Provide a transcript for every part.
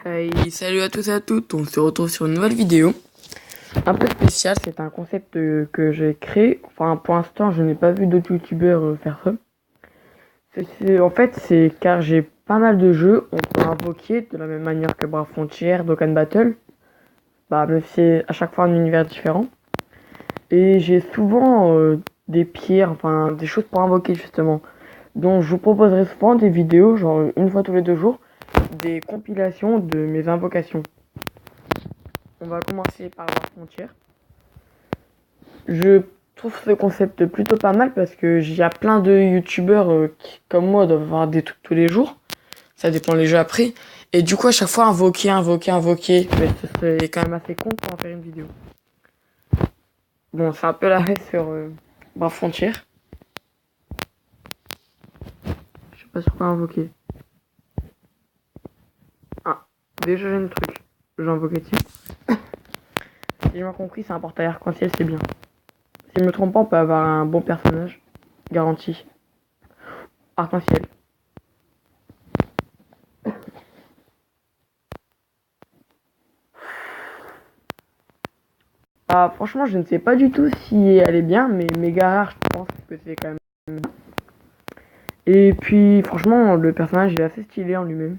Hey, salut à tous et à toutes, on se retrouve sur une nouvelle vidéo un peu spéciale. C'est un concept que j'ai créé. Enfin, pour l'instant, je n'ai pas vu d'autres youtubeurs faire ça. En fait, c'est car j'ai pas mal de jeux. On peut invoquer de la même manière que Brave Frontier, Dokkan Battle. Même si c'est à chaque fois un univers différent. Et j'ai souvent des pierres, enfin des choses pour invoquer justement. Donc je vous proposerai souvent des vidéos, genre une fois tous les 2 jours, des compilations de mes invocations. On va commencer par la frontière. Je trouve ce concept plutôt pas mal parce que il y a plein de youtubeurs qui, comme moi, doivent avoir des trucs tous les jours. Ça dépend les jeux après. Et du coup, à chaque fois, invoquer. Mais ce serait quand même assez con pour en faire une vidéo. Bon, c'est un peu la reste sur ma frontière. Je sais pas sur quoi invoquer. Ah, déjà j'ai un truc. J'ai invoqué dessus. Si j'ai bien compris, c'est un portail arc-en-ciel, c'est bien. Si je me trompe pas, on peut avoir un bon personnage. Garanti. Arc-en-ciel. Franchement, je ne sais pas du tout si elle est bien, mais méga rare, je pense que c'est quand même. Et puis, franchement, le personnage il est assez stylé en lui-même.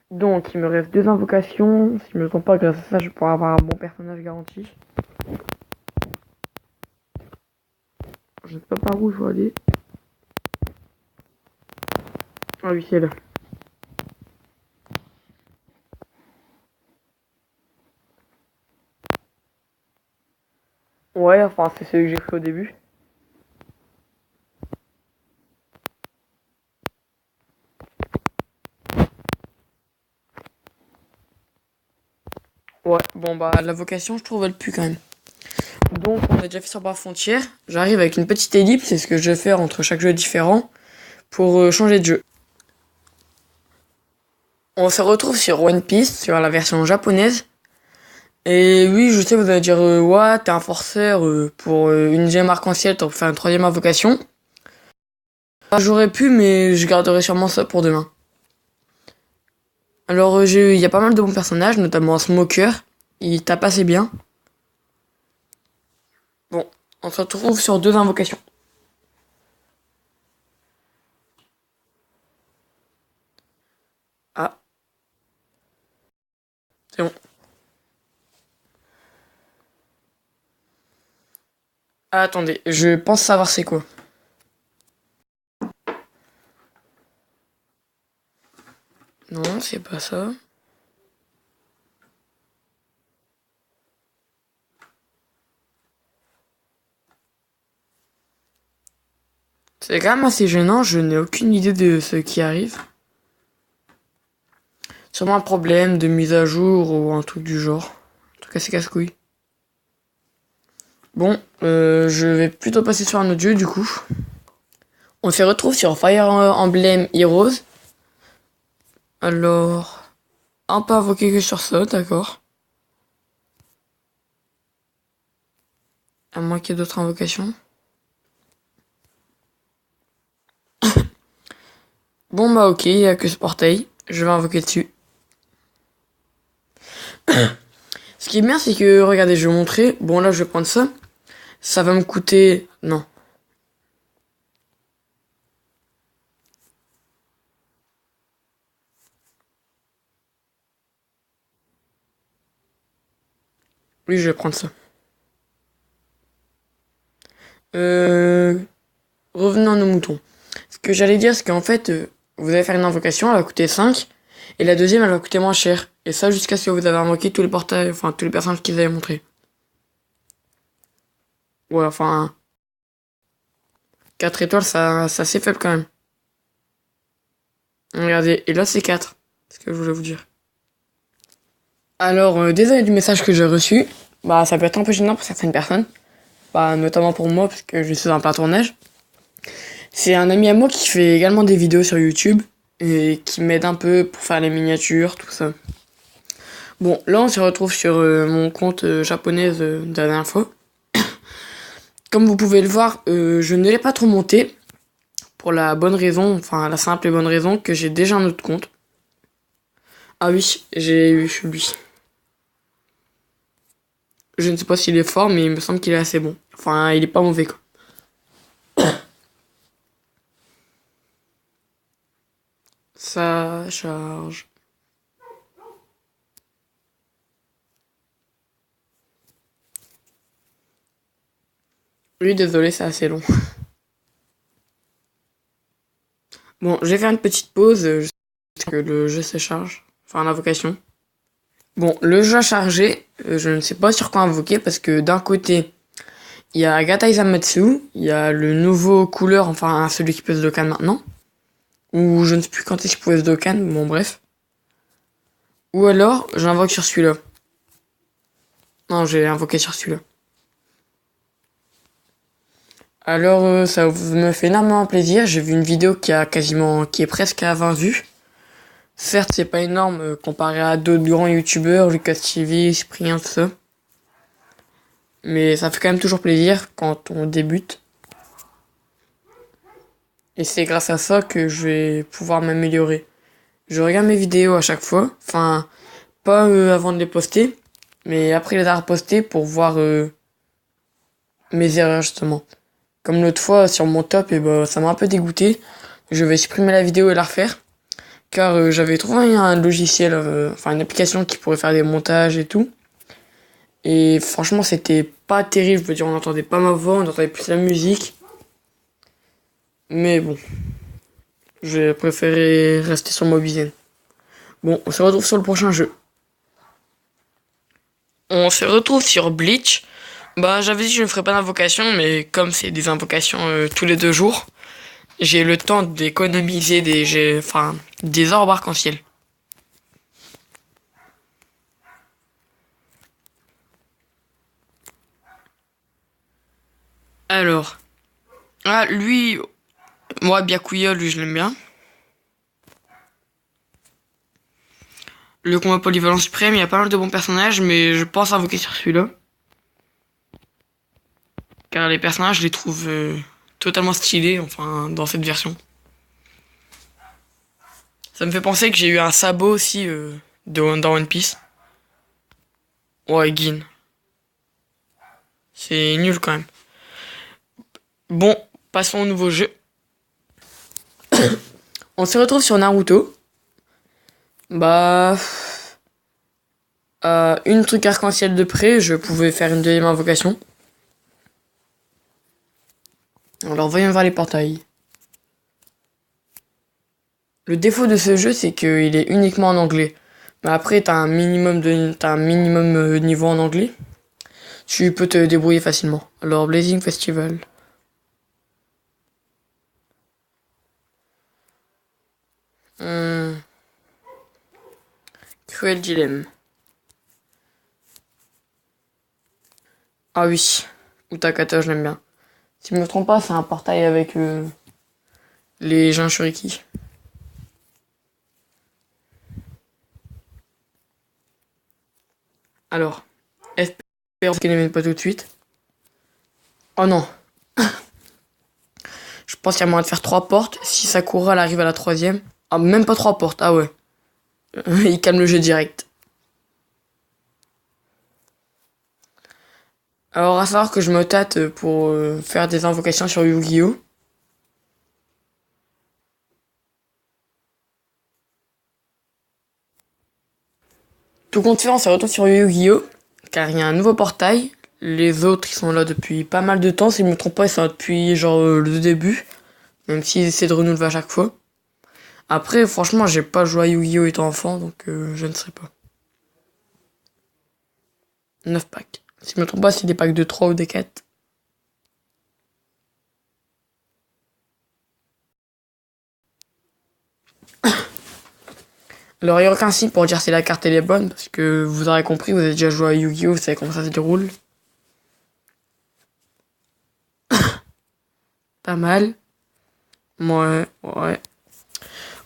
Donc, il me reste 2 invocations. Si je me trompe pas, grâce à ça, je pourrais avoir un bon personnage garanti. Je sais pas par où je dois aller. Ah oui, c'est là. Ouais, enfin, c'est celui que j'ai fait au début. Ouais, bon la vocation, je trouve elle pue quand même. Donc on a déjà fait sur Barre Frontière. J'arrive avec une petite ellipse, c'est ce que je vais faire entre chaque jeu différent pour changer de jeu. On se retrouve sur One Piece, sur la version japonaise. Et oui, je sais, vous allez dire, ouais, t'es un forceur pour une gemme arc-en-ciel, t'en faire une 3e invocation. J'aurais pu, mais je garderai sûrement ça pour demain. Alors, il y a pas mal de bons personnages, notamment Smoker. Il tape assez bien. Bon, on se retrouve sur 2 invocations. Ah, c'est bon. Ah, attendez, je pense savoir c'est quoi. Non, c'est pas ça. C'est quand même assez gênant, je n'ai aucune idée de ce qui arrive. Sûrement un problème de mise à jour ou un truc du genre. En tout cas, c'est casse-couille. Bon, je vais plutôt passer sur un autre jeu du coup. On se retrouve sur Fire Emblem Heroes. Alors, on peut invoquer que sur ça, d'accord. À moins qu'il y ait d'autres invocations. Bon ok, il n'y a que ce portail. Je vais invoquer dessus. Ce qui est bien, c'est que, regardez, je vais vous montrer. Bon là, je vais prendre ça. Ça va me coûter... Non. Oui, je vais prendre ça. Revenons à nos moutons. Ce que j'allais dire, c'est qu'en fait, vous allez faire une invocation, elle va coûter 5. Et la deuxième, elle va coûter moins cher. Et ça, jusqu'à ce que vous avez invoqué tous les portails, enfin, tous les personnages qu'ils avaient montrés. Ouais, enfin... 4 étoiles, ça c'est assez faible quand même. Regardez, et là, c'est 4. C'est ce que je voulais vous dire. Alors, désolé du message que j'ai reçu. Ça peut être un peu gênant pour certaines personnes. Notamment pour moi, parce que je suis en plein tournage. C'est un ami à moi qui fait également des vidéos sur YouTube. Et qui m'aide un peu pour faire les miniatures, tout ça. Bon, là, on se retrouve sur mon compte japonaise de la dernière fois. Comme vous pouvez le voir, je ne l'ai pas trop monté. Pour la bonne raison, enfin la simple et bonne raison que j'ai déjà un autre compte. Ah oui, j'ai eu lui. Je ne sais pas s'il est fort, mais il me semble qu'il est assez bon. Enfin, il est pas mauvais quoi. Ça charge. Oui, désolé, c'est assez long. Bon, je vais faire une petite pause. Je sais que le jeu se charge. Enfin, l'invocation. Bon, le jeu a chargé. Je ne sais pas sur quoi invoquer parce que d'un côté, il y a Agatha Izamatsu. Il y a le nouveau couleur, enfin celui qui peut se Dokkan maintenant. Ou je ne sais plus quand est-ce qu'il pouvait se Dokkan. Bon, bref. Ou alors, j'invoque sur celui-là. Non, j'ai invoqué sur celui-là. Alors, ça me fait énormément plaisir. J'ai vu une vidéo qui est presque à 20 vues. Certes, c'est pas énorme comparé à d'autres grands youtubeurs, Lucas TV, Cyprien, tout ça. Mais ça fait quand même toujours plaisir quand on débute. Et c'est grâce à ça que je vais pouvoir m'améliorer. Je regarde mes vidéos à chaque fois. Enfin, pas avant de les poster, mais après les avoir postées pour voir mes erreurs justement. Comme l'autre fois sur mon top, et bah ça m'a un peu dégoûté. Je vais supprimer la vidéo et la refaire. Car j'avais trouvé un logiciel, enfin une application qui pourrait faire des montages et tout. Et franchement, c'était pas terrible. Je veux dire, on n'entendait pas ma voix, on entendait plus la musique. Mais bon, j'ai préféré rester sur Mobizen. Bon, on se retrouve sur le prochain jeu. On se retrouve sur Bleach. Bah, j'avais dit que je ne ferais pas d'invocation, mais comme c'est des invocations tous les 2 jours, j'ai le temps d'économiser des orbes arc-en-ciel. Alors, lui, moi, Byakuya, lui, je l'aime bien. Le combat polyvalent suprême, il y a pas mal de bons personnages, mais je pense invoquer sur celui-là. Car les personnages, je les trouve totalement stylés, enfin, dans cette version. Ça me fait penser que j'ai eu un sabot aussi dans One Piece. Ouais, Gin. C'est nul quand même. Bon, passons au nouveau jeu. On se retrouve sur Naruto. Bah... une truc arc-en-ciel de près, je pouvais faire une deuxième invocation. Alors voyons voir les portails. Le défaut de ce jeu, c'est qu'il est uniquement en anglais. Mais après, t'as un minimum niveau en anglais. Tu peux te débrouiller facilement. Alors, Blazing Festival. Cruel Dilemme. Ah oui, Utakata, je l'aime bien. Si je me trompe pas, c'est un portail avec les Jinchuriki. Alors, espérons qu'elle ne mène pas tout de suite. Oh non. Je pense qu'il y a moyen de faire 3 portes. Si Sakura elle arrive à la 3e. Ah, même pas 3 portes. Ah ouais. Il calme le jeu direct. Alors, à savoir que je me tâte pour faire des invocations sur Yu-Gi-Oh! Tout compte fait, on se retrouve sur Yu-Gi-Oh! Car il y a un nouveau portail. Les autres, ils sont là depuis pas mal de temps. Si je me trompe pas, ils sont là depuis genre le début. Même s'ils essaient de renouveler à chaque fois. Après, franchement, j'ai pas joué à Yu-Gi-Oh! Étant enfant, donc je ne sais pas. 9 packs. Si je me trompe pas, c'est des packs de 3 ou des 4. Alors, il n'y a aucun signe pour dire si la carte elle est bonne, parce que vous aurez compris, vous avez déjà joué à Yu-Gi-Oh! Vous savez comment ça se déroule. Pas mal. Ouais.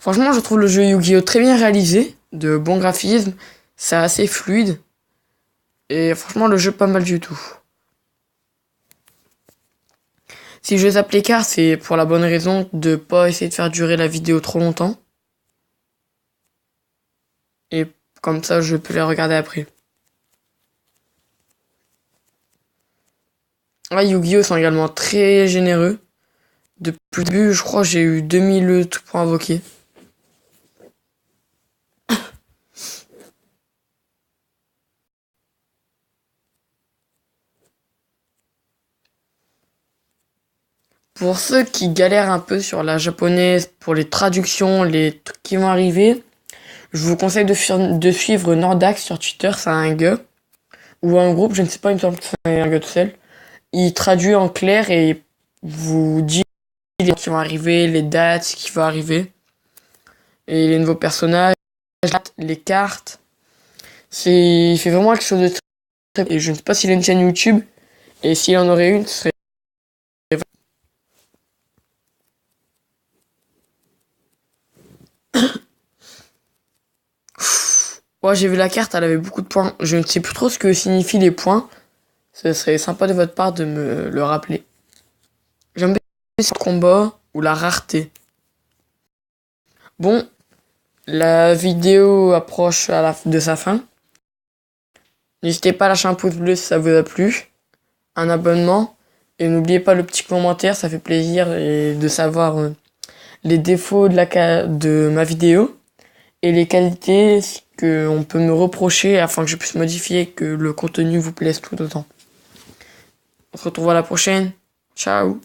Franchement, je trouve le jeu Yu-Gi-Oh! Très bien réalisé, de bons graphismes, c'est assez fluide. Et franchement, le jeu pas mal du tout. Si je zappe l'écart, c'est pour la bonne raison de pas essayer de faire durer la vidéo trop longtemps. Et comme ça, je peux la regarder après. Ah, Yu-Gi-Oh! Sont également très généreux. Depuis le début, je crois que j'ai eu 2000 trucs pour invoquer. Pour ceux qui galèrent un peu sur la japonaise, pour les traductions, les trucs qui vont arriver, je vous conseille de suivre Nordax sur Twitter, c'est un gars. Ou un groupe, je ne sais pas, il me semble que c'est un gars tout seul. Il traduit en clair et vous dit les qui vont arriver, les dates, ce qui va arriver. Et les nouveaux personnages, les cartes. Il fait vraiment quelque chose de très... Et je ne sais pas s'il a une chaîne YouTube. Et s'il en aurait une, ce serait... Ouais, j'ai vu la carte, elle avait beaucoup de points. Je ne sais plus trop ce que signifient les points. Ce serait sympa de votre part de me le rappeler. J'aime bien ce combat ou la rareté. Bon, la vidéo approche de sa fin. N'hésitez pas à lâcher un pouce bleu si ça vous a plu, un abonnement, et n'oubliez pas le petit commentaire, ça fait plaisir de savoir les défauts de ma vidéo et les qualités qu'on peut me reprocher afin que je puisse modifier et que le contenu vous plaise tout autant. On se retrouve à la prochaine. Ciao.